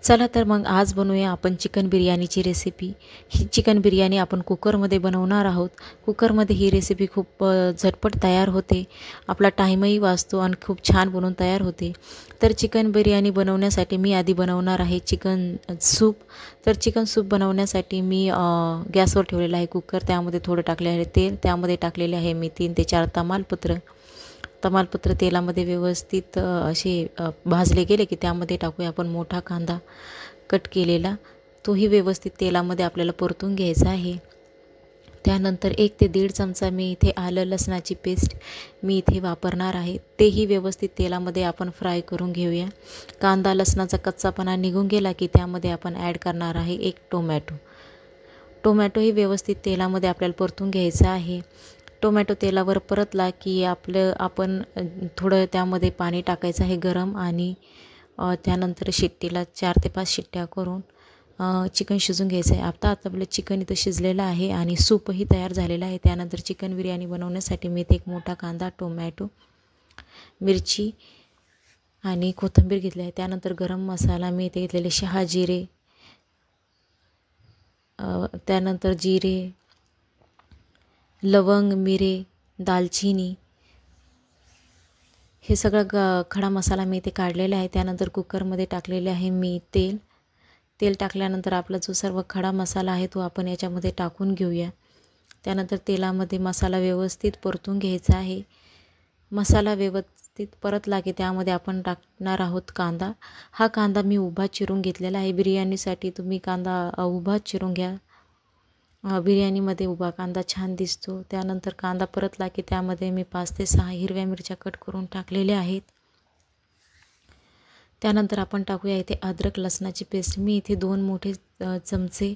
चला तर मग आज बनवूया आपण चिकन बिर्याणीची रेसिपी। ही चिकन बिर्याणी आपण कुकरमध्ये बनवणार आहोत। कुकरमध्ये ही रेसिपी खूप झटपट तयार होते, आपला टाईमही वाचतो आणि खूप छान बनवून तयार होते। तर चिकन बिर्याणी बनवण्यासाठी मी आधी बनवणार आहे चिकन सूप। तर चिकन सूप बनवण्यासाठी मी गॅसवर ठेवलेला आहे कुकर, त्यामध्ये थोडं टाकले आहे तेल, त्यामध्ये टाकलेले आहे मी 3 ते 4 तमालपत्र तेलामध्ये व्यवस्थित असे भाजले गेले की त्यामध्ये टाकूया आपण मोठा कांदा कट केलेला, तोही व्यवस्थित तेलामध्ये आपल्याला परतून घ्यायचा आहे। त्यानंतर 1 ते 1.5 चमचा मी इथे आलं लसणाची पेस्ट मी इथे वापरणार आहे, तेही व्यवस्थित तेलामध्ये आपण फ्राय करून घेऊया। कांदा लसणाचा कच्चापणा निघून गेला की त्यामध्ये आपण ॲड करणार आहे 1 टोमॅटोही व्यवस्थित तेलामध्ये आपल्याला परतून घ्यायचा आहे। टोमॅटो तेलावर परतला की आपण थोडं त्यामध्ये पाणी टाकायचं आहे गरम, आणि त्यानंतर शिट्टीला 4 ते 5 शिट्ट्या करून चिकन शिजून घ्यायचं आहे। आता आपलं चिकन इथं शिजलेलं आहे आणि सूपही तयार झालेला आहे। त्यानंतर चिकन बिर्याणी बनवण्यासाठी मी इथे 1 मोठा कांदा, टोमॅटो, मिरची आणि कोथिंबीर घेतली आहे। त्यानंतर गरम मसाला मी इथे घेतलेले 6 जिरे, त्यानंतर जिरे, लवंग, मिरे, दालचिनी, हे सगळं खडा मसाला मी इथे काढलेला आहे। त्यानंतर कुकरमध्ये टाकलेले आहे मी तेल टाकल्यानंतर आपला जो सर्व खडा मसाला आहे तो आपण याच्यामध्ये टाकून घेऊया। त्यानंतर तेलामध्ये मसाला व्यवस्थित परतून घ्यायचा आहे। मसाला व्यवस्थित परतला की त्यामध्ये आपण टाकणार आहोत कांदा। हा कांदा मी उभा चिरून घेतलेला आहे। बिर्याणीसाठी तुम्ही कांदा उभा चिरून घ्या, बिर्याणीमध्ये उभा कांदा छान दिसतो। त्यानंतर कांदा परतला की त्यामध्ये मी 5 ते 6 हिरव्या मिरच्या कट करून टाकलेल्या आहेत। त्यानंतर आपण टाकूया इथे अद्रक लसणाची पेस्ट। मी इथे 2 मोठे चमचे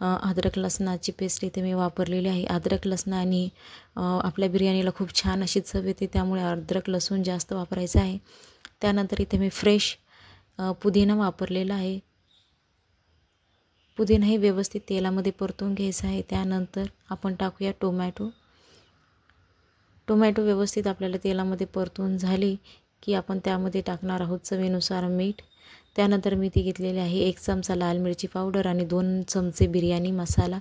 अद्रक लसणाची पेस्ट इथे मी वापरलेली आहे। अद्रक लसणाने आपल्या बिर्याणीला खूप छान अशी चव येते, त्यामुळे अद्रक लसूण जास्त वापरायचं आहे। त्यानंतर इथे मी फ्रेश पुदिना वापरलेला आहे। पुदिनाही व्यवस्थित तेलामध्ये परतून घ्यायचा आहे। त्यानंतर आपण टाकूया टोमॅटो व्यवस्थित आपल्याला तेलामध्ये परतून झाले की आपण त्यामध्ये टाकणार आहोत चवीनुसार मीठ। त्यानंतर मी ती घेतलेली आहे 1 चमचा लाल मिरची पावडर आणि 2 चमचे बिर्याणी मसाला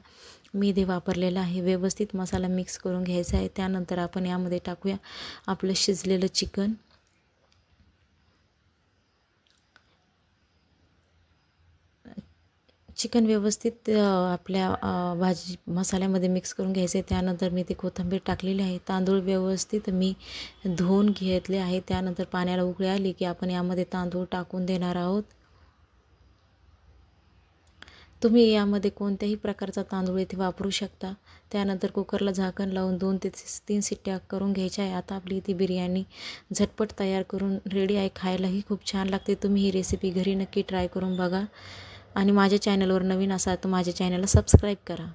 मी इथे वापरलेला आहे। व्यवस्थित मसाला मिक्स करून घ्यायचा आहे। त्यानंतर आपण यामध्ये टाकूया आपलं शिजलेलं चिकन। चिकन व्यवस्थित आपल्या भाजी मसाल्यामध्ये मिक्स करून घ्यायचे। त्यानंतर मी ते कोथिंबीर टाकलेली आहे। तांदूळ व्यवस्थित मी धुवून घेतले आहे। त्यानंतर पाण्याला उकळी आली की आपण यामध्ये तांदूळ टाकून देणार आहोत। तुम्ही यामध्ये कोणत्याही प्रकारचा तांदूळ इथे वापरू शकता। त्यानंतर कुकरला झाकण लावून 2 ते 3 शिट्ट्या करून घ्यायच्या आहे। आता आपली ती बिर्याणी झटपट तयार करून रेडी आहे, खायलाही खूप छान लागते। तुम्ही ही रेसिपी घरी नक्की ट्राय करून बघा, आणि माझ्या चॅनलवर नवीन असाल तर माझ्या चॅनलला सबस्क्राईब करा।